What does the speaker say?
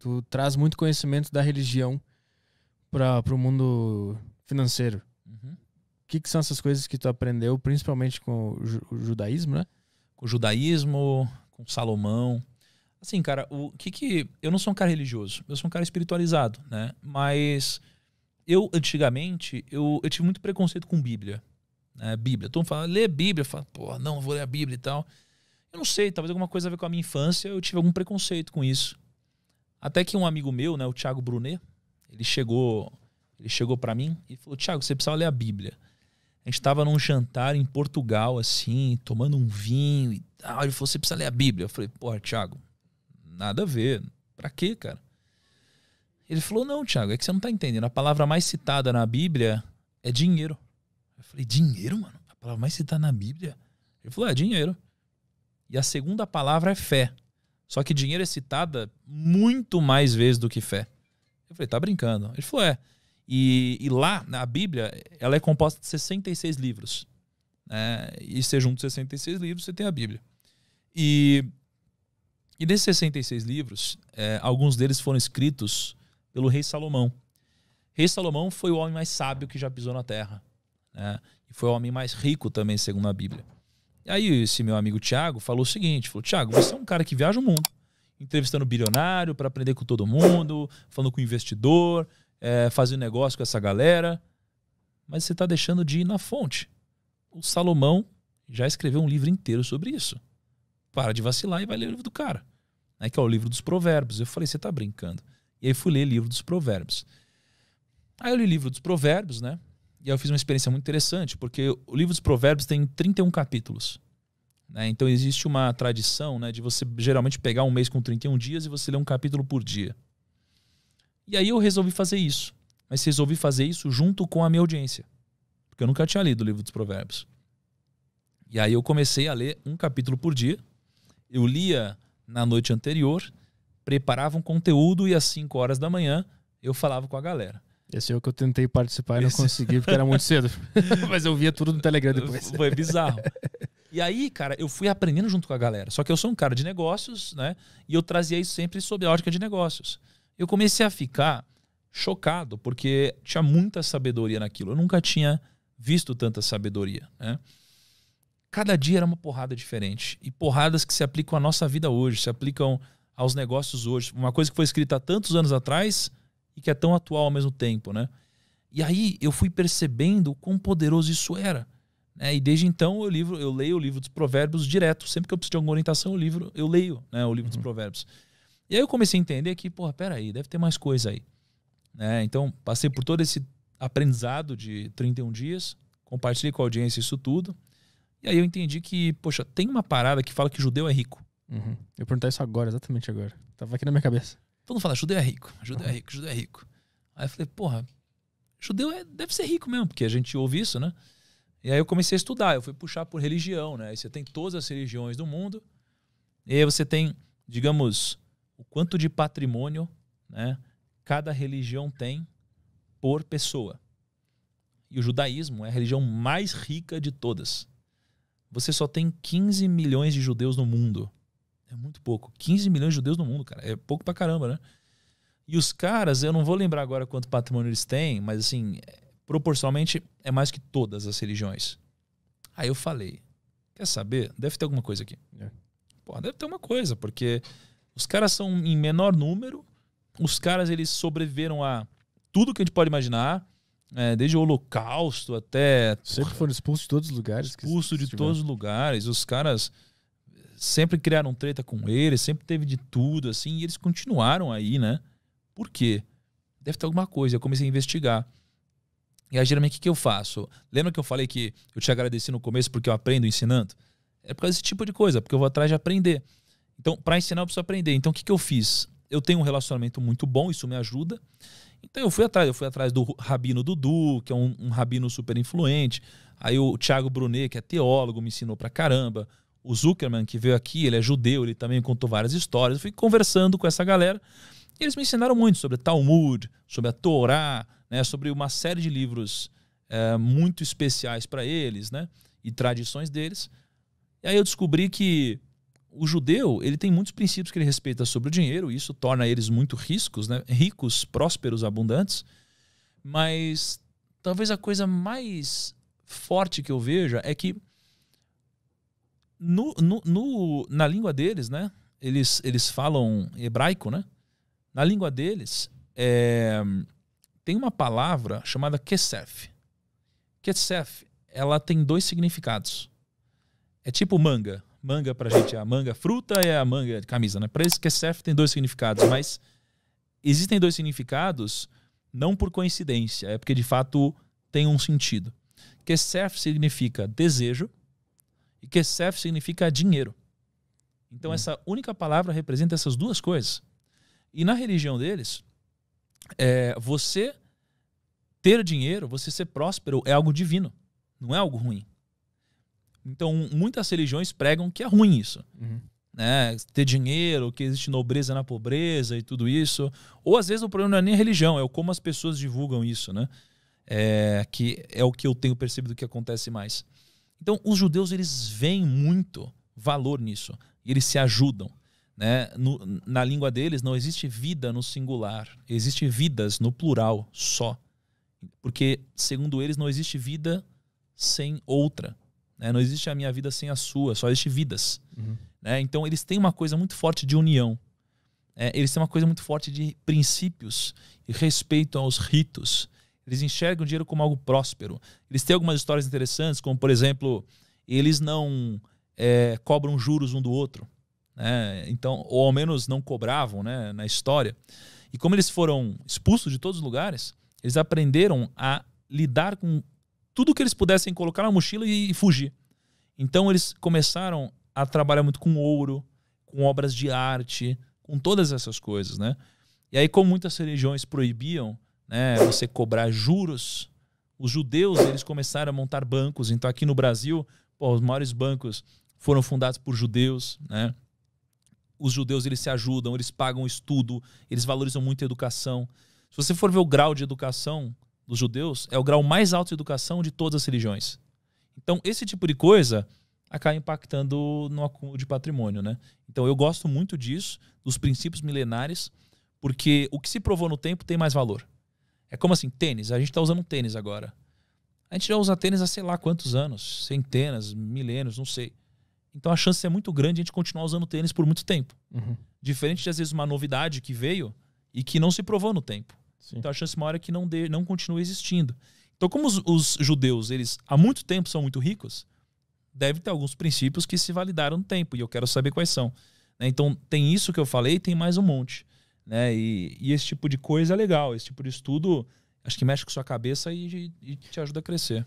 Tu traz muito conhecimento da religião para o mundo financeiro. O que são essas coisas que tu aprendeu, principalmente com o judaísmo, né? Com o judaísmo, com Salomão. Assim, cara, eu não sou um cara religioso, eu sou um cara espiritualizado, né? Mas eu, antigamente, eu tive muito preconceito com Bíblia. Né? Bíblia. Todo mundo fala, lê Bíblia. Eu falo, pô, não, vou ler a Bíblia e tal. Eu não sei, talvez alguma coisa a ver com a minha infância, eu tive algum preconceito com isso. Até que um amigo meu, né, o Thiago Brunet, ele chegou para mim e falou, Thiago, você precisa ler a Bíblia. A gente tava num jantar em Portugal, assim, tomando um vinho e tal. Ele falou, você precisa ler a Bíblia. Eu falei, porra, Thiago, nada a ver. Pra quê, cara? Ele falou, não, Thiago, é que você não tá entendendo. A palavra mais citada na Bíblia é dinheiro. Eu falei, dinheiro, mano? A palavra mais citada na Bíblia? Ele falou, é dinheiro. E a segunda palavra é fé. Só que dinheiro é citada muito mais vezes do que fé. Eu falei, tá brincando? Ele falou, é. E lá, na Bíblia, ela é composta de 66 livros. Né? E você junta 66 livros, você tem a Bíblia. E desses 66 livros, alguns deles foram escritos pelo rei Salomão. Rei Salomão foi o homem mais sábio que já pisou na terra. Né? E foi o homem mais rico também, segundo a Bíblia. E aí esse meu amigo Thiago falou o seguinte, falou, Thiago, você é um cara que viaja o mundo, entrevistando bilionário para aprender com todo mundo, falando com o investidor, fazendo negócio com essa galera, mas você está deixando de ir na fonte. O Salomão já escreveu um livro inteiro sobre isso. Para de vacilar e vai ler o livro do cara. Que é o livro dos Provérbios. Eu falei, você tá brincando. E aí fui ler o livro dos Provérbios. Aí eu li o livro dos Provérbios, né? E aí eu fiz uma experiência muito interessante, porque o livro dos Provérbios tem 31 capítulos. Né? Então existe uma tradição, né, de você geralmente pegar um mês com 31 dias e você ler um capítulo por dia. E aí eu resolvi fazer isso. Mas resolvi fazer isso junto com a minha audiência. Porque eu nunca tinha lido o livro dos Provérbios. E aí eu comecei a ler um capítulo por dia. Eu lia na noite anterior, preparava um conteúdo e às 5 horas da manhã eu falava com a galera. Esse é o que eu tentei participar e não consegui porque era muito cedo. Mas eu via tudo no Telegram depois. Foi bizarro. E aí, cara, eu fui aprendendo junto com a galera. Só que eu sou um cara de negócios, né? E eu trazia isso sempre sob a ótica de negócios. Eu comecei a ficar chocado, porque tinha muita sabedoria naquilo. Eu nunca tinha visto tanta sabedoria, né? Cada dia era uma porrada diferente. E porradas que se aplicam à nossa vida hoje, se aplicam aos negócios hoje. Uma coisa que foi escrita há tantos anos atrás e que é tão atual ao mesmo tempo, né? E aí eu fui percebendo o quão poderoso isso era. Né? E desde então eu leio o livro dos Provérbios direto. Sempre que eu preciso de alguma orientação, eu leio, né, o livro dos Provérbios. E aí eu comecei a entender que, porra, peraí, deve ter mais coisa aí. Né? Então passei por todo esse aprendizado de 31 dias, compartilhei com a audiência isso tudo. E aí eu entendi que, poxa, tem uma parada que fala que judeu é rico. Eu perguntei isso agora, exatamente agora. Tava aqui na minha cabeça. Todo mundo fala, judeu é rico, judeu é rico, judeu é rico. Aí eu falei, porra, judeu deve ser rico mesmo, porque a gente ouve isso, né? E aí eu comecei a estudar, eu fui puxar por religião, né? Aí você tem todas as religiões do mundo, e aí você tem, digamos, o quanto de patrimônio, né, cada religião tem por pessoa. E o judaísmo é a religião mais rica de todas. Você só tem 15 milhões de judeus no mundo. É muito pouco. 15 milhões de judeus no mundo, cara. É pouco pra caramba, né? E os caras, eu não vou lembrar agora quanto patrimônio eles têm, mas assim, proporcionalmente é mais que todas as religiões. Aí eu falei, quer saber? Deve ter alguma coisa aqui. Pô, deve ter uma coisa, porque os caras são em menor número, os caras eles sobreviveram a tudo que a gente pode imaginar, desde o Holocausto até... Sempre foram expulsos de todos os lugares. Expulsos de todos os lugares. Os caras sempre criaram treta com eles, sempre teve de tudo, assim, e eles continuaram aí, né? Por quê? Deve ter alguma coisa. Eu comecei a investigar. E aí, geralmente, o que eu faço? Lembra que eu falei que eu te agradeci no começo porque eu aprendo ensinando? É por causa desse tipo de coisa, porque eu vou atrás de aprender. Então, para ensinar, eu preciso aprender. Então, o que eu fiz? Eu tenho um relacionamento muito bom, isso me ajuda. Então, eu fui atrás do Rabino Dudu, que é um rabino super influente. Aí o Thiago Brunet, que é teólogo, me ensinou pra caramba. O Zuckerman, que veio aqui, ele é judeu, ele também contou várias histórias. Eu fui conversando com essa galera e eles me ensinaram muito sobre Talmud, sobre a Torá, né, sobre uma série de livros muito especiais para eles, né, e tradições deles. E aí eu descobri que o judeu, ele tem muitos princípios que ele respeita sobre o dinheiro, e isso torna eles muito ricos, né? Ricos, prósperos, abundantes. Mas talvez a coisa mais forte que eu veja é que na língua deles, né? Eles falam hebraico, né? Na língua deles, tem uma palavra chamada kesef. Kesef, ela tem 2 significados. É tipo manga. Manga pra gente é a manga fruta, é a manga de camisa, né? Para eles, kesef tem 2 significados, mas existem 2 significados não por coincidência, é porque de fato tem um sentido. Kesef significa desejo e kesef significa dinheiro. Então essa única palavra representa essas 2 coisas. E na religião deles, você ter dinheiro, você ser próspero é algo divino, não é algo ruim. Então muitas religiões pregam que é ruim isso. Né? Ter dinheiro, que existe nobreza na pobreza e tudo isso. Ou às vezes o problema não é nem a religião, é como as pessoas divulgam isso, né? Que é o que eu tenho percebido que acontece mais. Então os judeus, eles veem muito valor nisso. E eles se ajudam. Né? Na língua deles não existe vida no singular. Existe vidas no plural só. Porque, segundo eles, não existe vida sem outra. Né? Não existe a minha vida sem a sua. Só existe vidas. Né? Então eles têm uma coisa muito forte de união. Eles têm uma coisa muito forte de princípios e respeito aos ritos. Eles enxergam o dinheiro como algo próspero. Eles têm algumas histórias interessantes, como, por exemplo, eles não cobram juros um do outro. Né? Então, ou ao menos não cobravam, né, na história. E como eles foram expulsos de todos os lugares, eles aprenderam a lidar com tudo que eles pudessem colocar na mochila e fugir. Então eles começaram a trabalhar muito com ouro, com obras de arte, com todas essas coisas, né? E aí, como muitas religiões proibiam, né, você cobrar juros, os judeus, eles começaram a montar bancos. Então aqui no Brasil, os maiores bancos foram fundados por judeus, né? Os judeus, eles se ajudam, eles pagam estudo, eles valorizam muito a educação. Se você for ver o grau de educação dos judeus, é o grau mais alto de educação de todas as religiões. Então esse tipo de coisa acaba impactando no acúmulo de patrimônio, né? Então eu gosto muito disso, dos princípios milenares, porque o que se provou no tempo tem mais valor. É como assim, tênis. A gente está usando tênis agora. A gente já usa tênis há sei lá quantos anos, centenas, milênios, não sei. Então a chance é muito grande de a gente continuar usando tênis por muito tempo. Diferente de, às vezes, uma novidade que veio e que não se provou no tempo. Sim. Então a chance maior é que não continue existindo. Então, como os judeus, eles há muito tempo são muito ricos, deve ter alguns princípios que se validaram no tempo, e eu quero saber quais são. Né? Então tem isso que eu falei e tem mais um monte. Né? E esse tipo de coisa é legal, esse tipo de estudo acho que mexe com sua cabeça e te ajuda a crescer.